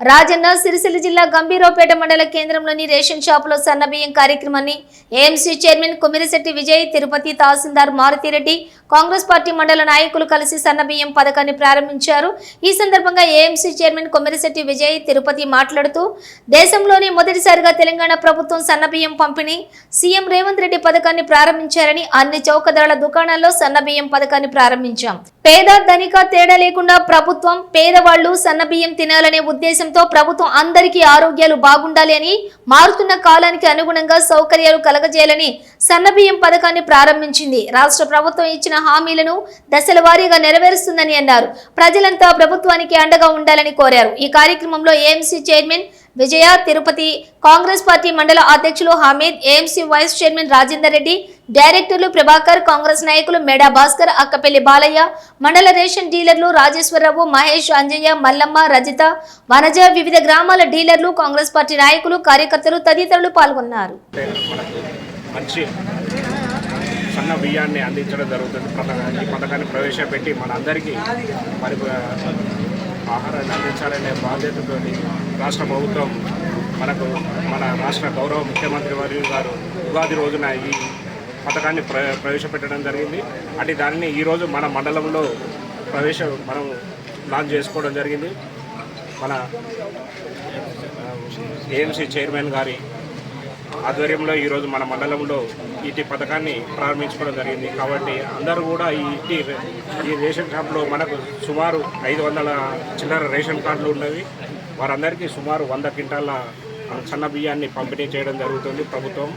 రాజన్న సిరిసిల్ల జిల్లా గంభీరావుపేట మండల కేంద్రంలోని రేషన్ షాపులో సన్నబియ్యం కార్యక్రమాన్ని ఏఎంసీ చైర్మన్ కుమిరిశెట్టి విజయ్, తిరుపతి తహసీల్దార్ మారుతిరెడ్డి, కాంగ్రెస్ పార్టీ మండల నాయకులు కలిసి సన్నబియ్యం పథకాన్ని ప్రారంభించారు. ఈ సందర్భంగా ఏఎంసీ చైర్మన్ కుమిరిశెట్టి విజయ్, తిరుపతి మాట్లాడుతూ దేశంలోనే మొదటిసారిగా తెలంగాణ ప్రభుత్వం సన్నబియ్యం పంపిణీ సీఎం రేవంత్ రెడ్డి పథకాన్ని ప్రారంభించారని, అన్ని చౌక ధరల దుకాణాల్లో సన్నబియ్యం పథకాన్ని ప్రారంభించాం. పేద ధనిక తేడా లేకుండా ప్రభుత్వం పేదవాళ్లు సన్నబియ్యం తినాలనే ఉద్దేశంతో ప్రభుత్వం అందరికీ ఆరోగ్యాలు బాగుండాలి అని, మారుతున్న కాలానికి అనుగుణంగా సౌకర్యాలు కలగజేయాలని సన్నబియ్యం పథకాన్ని ప్రారంభించింది. రాష్ట్ర ప్రభుత్వం ఇచ్చిన హామీలను దశల వారీగా నెరవేరుస్తుందని అన్నారు. ప్రజలంతా ప్రభుత్వానికి అండగా ఉండాలని కోరారు. ఈ కార్యక్రమంలో AMC chairman Vijaya, Tirupati Congress party మండల అధ్యక్షులు Hameed, AMC vice chairman Rajender Reddy, డైరెక్టర్లు ప్రభాకర్, కాంగ్రెస్ నాయకులు మేడా భాస్కర్, అక్కపల్లి బాలయ్య, మండల రేషన్ డీలర్లు రాజేశ్వరరావు, మహేష్, అంజయ్య, మల్లమ్మ, రజిత, వనజ, వివిధ గ్రామాల డీలర్లు, కాంగ్రెస్ పార్టీ నాయకులు, కార్యకర్తలు తదితరులు పాల్గొన్నారు. సన్న బియ్యాన్ని అందించడం జరుగుతుంది. ఈ పథకాన్ని ప్రవేశపెట్టి మనందరికీ మరి ఆహారాన్ని అందించాలనే బాధ్యతతో రాష్ట్ర ప్రభుత్వం మన రాష్ట్ర గౌరవ ముఖ్యమంత్రి గారు ఉగాది రోజున ఈ పథకాన్ని ప్రవేశపెట్టడం జరిగింది. అంటే దానిని ఈరోజు మన మండలంలో మనం లాంచ్ చేసుకోవడం జరిగింది. మన ఏఎంసీ చైర్మన్ గారి ఆధ్వర్యంలో ఈరోజు మన మండలంలో ఈ పథకాన్ని ప్రారంభించుకోవడం జరిగింది. కాబట్టి అందరూ కూడా ఈ రేషన్ షాప్లో మనకు సుమారు 500 చిల్లర రేషన్ కార్డులు ఉన్నవి. వారందరికీ సుమారు 100 క్వింటాల సన్న బియ్యాన్ని పంపిణీ చేయడం జరుగుతుంది ప్రభుత్వం.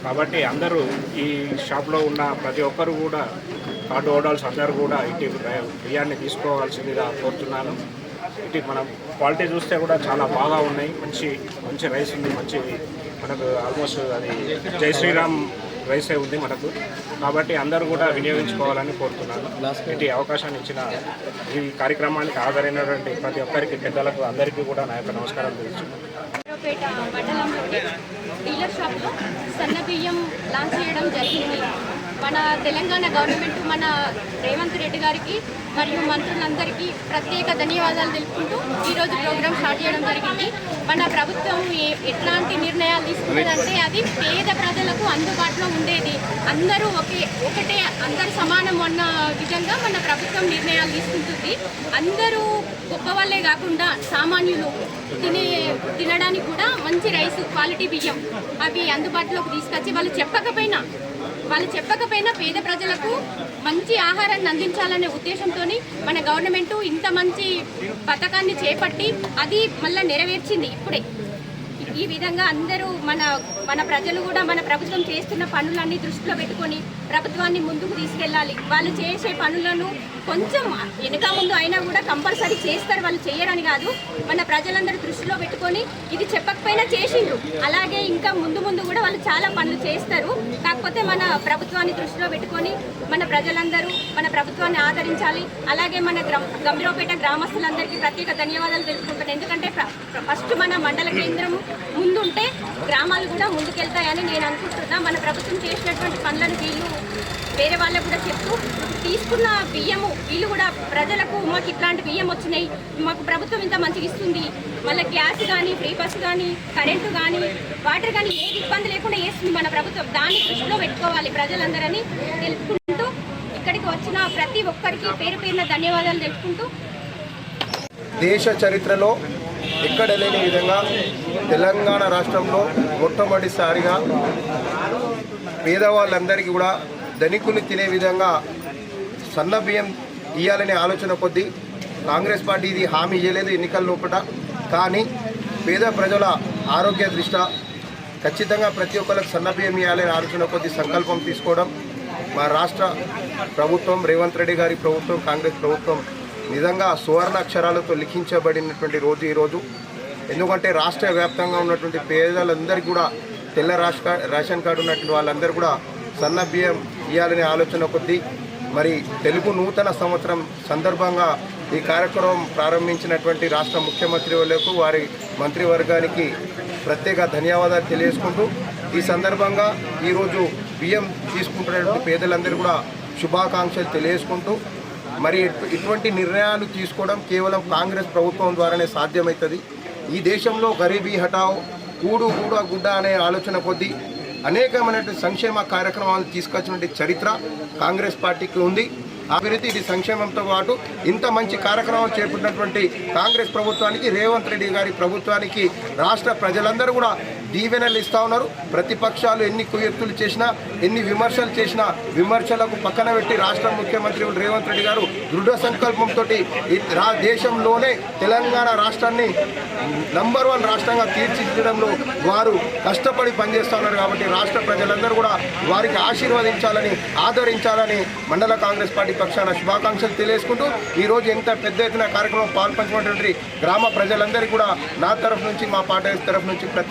కాబట్టి అందరూ ఈ షాప్లో ఉన్న ప్రతి ఒక్కరు కూడా కార్డు హోల్డర్స్ అందరూ కూడా బియ్యాన్ని తీసుకోవాల్సిందిగా కోరుతున్నాను. మనం క్వాలిటీ చూస్తే కూడా చాలా బాగా ఉన్నాయి. మంచి రైస్ ఉంది. మనకు ఆల్మోస్ట్ అది జై శ్రీరామ్ రైసే ఉంది మనకు. కాబట్టి అందరూ కూడా వినియోగించుకోవాలని కోరుతున్నాను. ఇటు అవకాశాన్ని ఇచ్చిన ఈ కార్యక్రమానికి హాజరైనటువంటి ప్రతి ఒక్కరికి, పెద్దలకు అందరికీ కూడా నా యొక్క నమస్కారం తెలుస్తున్నాను. డీలర్ షాప్లో సన్న బియ్యం లాంచ్ చేయడం జరిగింది. మన తెలంగాణ గవర్నమెంట్, మన రేవంత్ రెడ్డి గారికి మరియు మంత్రులందరికీ ప్రత్యేక ధన్యవాదాలు తెలుపుకుంటూ ఈరోజు ప్రోగ్రాం స్టార్ట్ చేయడం జరిగింది. మన ప్రభుత్వం ఎట్లాంటి నిర్ణయాలు తీసుకున్నదంటే అది పేద ప్రజలకు అందుబాటులో ఉండేది. అందరూ ఒకటే అందరూ సమానం అన్న విధంగా మన ప్రభుత్వం నిర్ణయాలు తీసుకుంటుంది. అందరూ గొప్ప వాళ్ళే కాకుండా సామాన్యులు తినడానికి కూడా మంచి రైస్, క్వాలిటీ బియ్యం అవి అందుబాటులోకి తీసుకొచ్చి వాళ్ళు చెప్పకపోయినా పేద ప్రజలకు మంచి ఆహారాన్ని అందించాలనే ఉద్దేశంతో మన గవర్నమెంట్ ఇంత మంచి పథకాన్ని చేపట్టి అది మళ్ళీ నెరవేర్చింది ఇప్పుడే. ఈ విధంగా అందరూ మన ప్రజలు కూడా మన ప్రభుత్వం చేస్తున్న పనులన్నీ దృష్టిలో పెట్టుకొని ప్రభుత్వాన్ని ముందుకు తీసుకెళ్ళాలి. వాళ్ళు చేసే పనులను కొంచెం వెనుక ముందు అయినా కూడా కంపల్సరీ చేస్తారు. వాళ్ళు చేయరని కాదు, మన ప్రజలందరూ దృష్టిలో పెట్టుకొని ఇది చెప్పకపోయినా చేసిండ్రు. అలాగే ఇంకా ముందు కూడా వాళ్ళు చాలా పనులు చేస్తారు. కాకపోతే మన ప్రభుత్వాన్ని దృష్టిలో పెట్టుకొని మన ప్రజలందరూ మన ప్రభుత్వాన్ని ఆదరించాలి. అలాగే మన గంభీరావుపేట గ్రామస్తులందరికీ ప్రత్యేక ధన్యవాదాలు తెలుపుకుంటాను. ఎందుకంటే ఫస్ట్ మన మండల కేంద్రం ముందుంటే గ్రామాలు కూడా ముందుకెళ్తాయని నేను అనుకుంటున్నా. మన ప్రభుత్వం చేసినటువంటి పనులను వీళ్ళు వేరే వాళ్ళకు కూడా చెప్తూ తీసుకున్న బియ్యము వీళ్ళు కూడా ప్రజలకు మాకు ఇట్లాంటి బియ్యం వచ్చినాయి, మాకు ప్రభుత్వం ఇంత మంచిగా ఇస్తుంది, మళ్ళీ గ్యాస్ కానీ, ఫ్రీ బస్ కానీ, కరెంటు కానీ, వాటర్ కానీ ఏది ఇబ్బంది లేకుండా వేస్తుంది మన ప్రభుత్వం. దాన్ని దృష్టిలో పెట్టుకోవాలి ప్రజలందరని తెలుపుకుంటూ ఇక్కడికి వచ్చిన ప్రతి ఒక్కరికి పేరున ధన్యవాదాలు తెలుపుకుంటూ, దేశ చరిత్రలో ఎక్కడ లేని విధంగా తెలంగాణ రాష్ట్రంలో మొట్టమొదటిసారిగా పేదవాళ్ళందరికీ కూడా ధనికులు తినే విధంగా సన్న బియ్యం ఇవ్వాలనే ఆలోచన కొద్దీ కాంగ్రెస్ పార్టీ ఇది హామీ ఇవ్వలేదు ఎన్నికల లోపల. కానీ పేద ప్రజల ఆరోగ్య దృష్ట్యా ఖచ్చితంగా ప్రతి ఒక్కరికి సన్న బియ్యం ఇవ్వాలనే ఆలోచన కొద్దీ సంకల్పం తీసుకోవడం మా రాష్ట్ర ప్రభుత్వం, రేవంత్ రెడ్డి గారి ప్రభుత్వం, కాంగ్రెస్ ప్రభుత్వం నిజంగా సువర్ణాక్షరాలతో లిఖించబడినటువంటి రోజు ఈరోజు. ఎందుకంటే రాష్ట్ర వ్యాప్తంగా ఉన్నటువంటి పేదలందరికీ కూడా తెల్ల రేషన్ కార్డు ఉన్నటువంటి వాళ్ళందరూ కూడా సన్న బియ్యం ఇవ్వాలనే ఆలోచన కొద్దీ మరి తెలుగు నూతన సంవత్సరం సందర్భంగా ఈ కార్యక్రమం ప్రారంభించినటువంటి రాష్ట్ర ముఖ్యమంత్రి వాళ్ళకు, వారి మంత్రివర్గానికి ప్రత్యేక ధన్యవాదాలు తెలియజేసుకుంటూ ఈ సందర్భంగా ఈరోజు బియ్యం తీసుకుంటున్నటువంటి పేదలందరూ కూడా శుభాకాంక్షలు తెలియజేసుకుంటూ మరి ఇటువంటి నిర్ణయాలు తీసుకోవడం కేవలం కాంగ్రెస్ ప్రభుత్వం ద్వారానే సాధ్యమవుతుంది. ఈ దేశంలో గరీబీ హటావ్, కూడు గూడ గుడ్డ అనే ఆలోచన కొద్దీ అనేకమైనటువంటి సంక్షేమ కార్యక్రమాలు తీసుకొచ్చినటువంటి చరిత్ర కాంగ్రెస్ పార్టీకి ఉంది. అభివృద్ధి ఇది సంక్షేమంతో పాటు ఇంత మంచి కార్యక్రమం చేపట్టినటువంటి కాంగ్రెస్ ప్రభుత్వానికి, రేవంత్ రెడ్డి గారి ప్రభుత్వానికి రాష్ట్ర ప్రజలందరూ కూడా దీవెనలు ఇస్తూ ఉన్నారు. ప్రతిపక్షాలు ఎన్ని కుయత్తులు చేసినా, ఎన్ని విమర్శలు చేసినా విమర్శలకు పక్కన పెట్టి రాష్ట్ర ముఖ్యమంత్రి రేవంత్ రెడ్డి గారు దృఢ సంకల్పంతో దేశంలోనే తెలంగాణ రాష్ట్రాన్ని నంబర్ 1 రాష్ట్రంగా తీర్చిదిద్దడంలో వారు కష్టపడి పనిచేస్తూ ఉన్నారు. కాబట్టి రాష్ట్ర ప్రజలందరూ కూడా వారికి ఆశీర్వదించాలని, ఆదరించాలని మండల కాంగ్రెస్ పార్టీ పక్షాన శుభాకాంక్షలు తెలియజేసుకుంటూ ఈరోజు ఎంత పెద్ద ఎత్తున కార్యక్రమం పాల్పంచినటువంటి గ్రామ ప్రజలందరికీ కూడా నా తరఫు నుంచి, మా పార్టీ తరఫు నుంచి ప్రత్యేక